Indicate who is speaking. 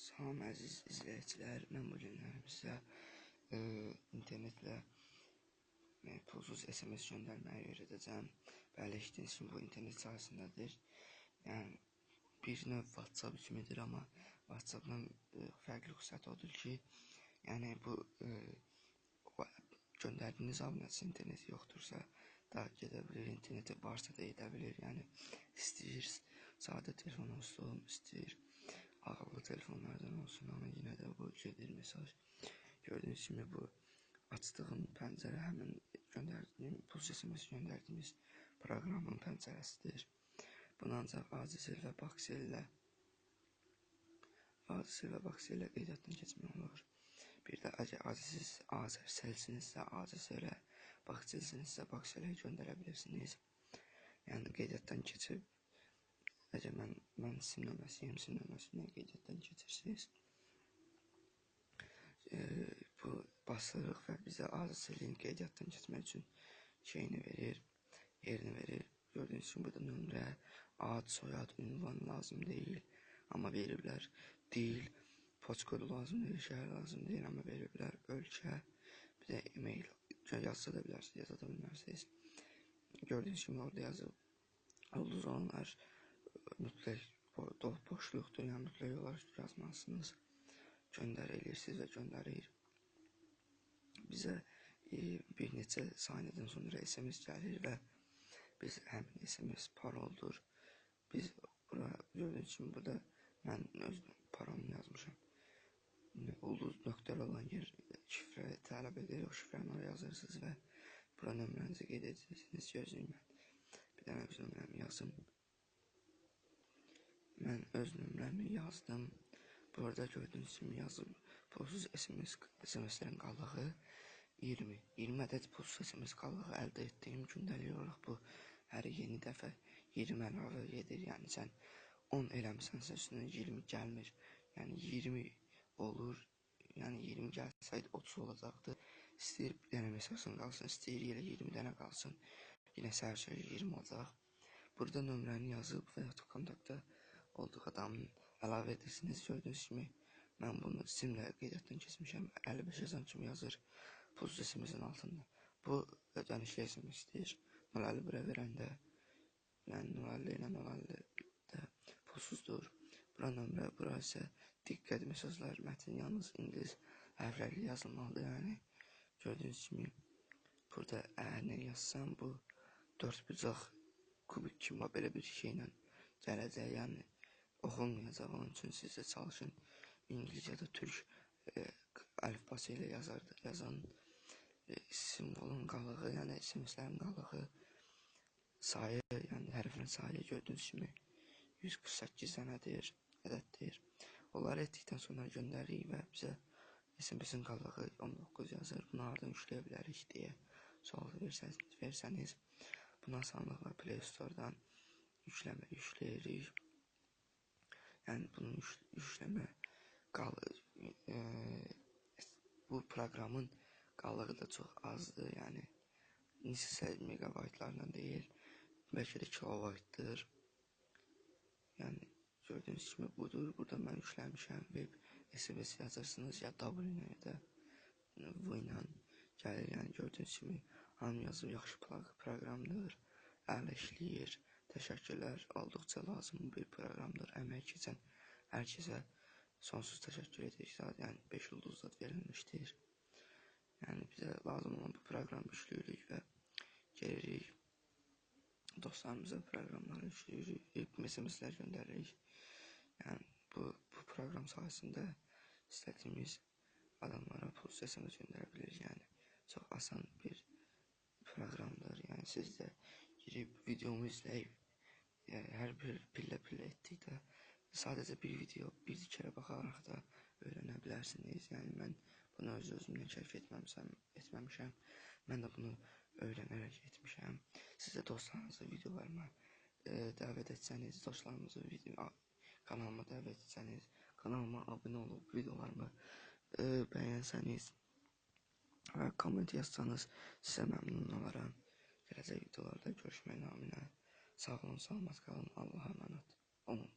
Speaker 1: Salam əziz izləyicilər, mən bu günlər sizə internetlə pulsuz SMS göndərməyi öyrədəcəm. Bəli, eşitdiyiniz kimi bu internet sayəsindədir. Yəni, bir növ WhatsApp kimidir, amma WhatsApp'dan fərqli xüsusiyyəti odur ki, yəni bu göndərdiyiniz abunəçisi interneti yoxdursa da gedə bilir, interneti varsa da edə bilir. Yəni, istəyir sadə telefon olsun, istəyir ağıllı telefonlardan olsun, amma yenə də bu gedir mesaj. Gördüyünüz kimi bu açdığım pəncərə həmin göndərdiyim, pulsuz SMS göndərdiyimiz proqramın pəncərəsidir. Bunu ancaq Azicel və Baxcel ilə qeydiyyatdan keçmək olur. Bir də əgər Azərselsinizsə, Azicel-ə, Baxcelsinizsə, Baxcel-ə göndərə bilirsiniz. Yəni qeydiyyatdan keçib, əgər mən sim nömrəsiyəm, sim nömrəsindən qeydiyyatdan keçirsiniz. Bu basırıq və bizə Azərselin qeydiyyatdan keçmək üçün yerini verir. Gördüyünüz kimi burada nömrə, ad, soyad, ünvan lazım deyil, amma veriblər. Dil, poçt-kodu lazım deyil, şəhər lazım deyil, amma veriblər. Ölkə, bir də e-mail yazsa da bilərsiniz, yaza da bilmərsiniz. Gördüyünüz kimi orada yazıb, ulduz olanlar mütləq boşluqdur, yəni mütləq olaraq yazmalısınız. Göndər edirsiniz və göndərir. Bizə bir neçə saniyədən sonra SMS gəlir və biz həmin SMS paroldur. Biz gördüyünüz kimi burada mən öz parolunu yazmışam. Ulduz nöqtəli olan yer şifrə tələb edir, o şifrəni oraya yazırsınız və bura nömrənizi qeyd edirsiniz. Gözləyin, mən bir dənə öz nömrəmi yazım. Mən öz nömrəmi yazdım. Burada gördüyünüz kimi yazıb pulsuz SMS-lərin qalığı 20 ədəd pulsuz SMS qalığı əldə etdiyim gündəlik olaraq bu hər yeni dəfə 20 əlavə edir. Yəni sən 10 eləmisənsə üstünə 20 gəlmir. Yəni 20 olur. Yəni 20 gəlsəydi 30 olacaqdı. İstəyir bir dənə mesajın qalsın, istəyir elə 20 dənə qalsın. Yenə səhər 20 olacaq. Burada nömrəni yazıb və ya kontaktda olduğu adamın əlavə edirsiniz. Gördüyünüz kimi mən bunu simlə qeydiyyatdan keçmişəm. 55 yazan kimi yazır pulsuz SMS-in altında. Bu ödənişli SMS-dir. 050 bura verəndə, yəni 050 ilə 050 də pulsuzdur. Bura nömrə, bura isə diqqət mesajlar, mətin yalnız ingilis hərflərlə yazılmalıdır. Yəni gördüyünüz kimi burada əgər nə yazsam bu 4 bucaq kubik kimi belə bir şeylə gələcək. Yəni oxunmayacaq, onun üçün siz də çalışın İngiliz ya da Türk əlifbası ilə yazan simvolun qalığı, yəni SMS-lərin qalığı sayı, yəni hərfin sayı gördüyünüz kimi 148 dənədir, ədəddir. Onları etdikdən sonra göndəririk və bizə SMS-in qalığı 19 yazır. Bunu hardan yükləyə bilərik deyə sual versəniz, bunu asanlıqla Play Store-dan yükləyirik. Yəni bunun yükləmə bu proqramın qalığı da çox azdır. Yəni neçə megabaytlarla deyil, bəlkə də kilobaytdır. Yəni gördüyünüz kimi budur. Burada mən yükləmişəm. Web SMS yazırsınız ya W ilə ya da V ilə gəlir. Yəni gördüyünüz kimi hamı yazıb yaxşı proqramdır. Əla işləyir. Təşəkkürlər, olduqca lazım bir proqramdır. Əmək keçən hər kəsə sonsuz təşəkkür edirik. Yəni 5 ulduz verilmişdir. Yəni bizə lazım olan bu proqramı yükləyirik və gelirik. Dostlarımıza proqramları yükləyirik, SMS-lər göndəririk. Yəni bu proqram sayəsində istədiyimiz adamlara pulsuz SMS göndərə bilirik. Yəni çox asan bir proqramdır. Yəni siz də girib videomu izləyib hər bir pillə etdikdə sadəcə bir video bir kərə baxaraq da öyrənə bilərsiniz. Yəni mən bunu özümdən kəşf etməmişəm. Mən də bunu öyrənərək etmişəm. Siz də dostlarınızı videolarıma dəvət etsəniz, dostlarınızı kanalıma dəvət etsəniz, kanalıma abunə olub videolarımı bəyənsəniz və komment yazsanız sizə məmnun olaram. Gələcək videolarda görüşmək naminə. Sağ olun, salamat qalın, Allah'a əmanət olun.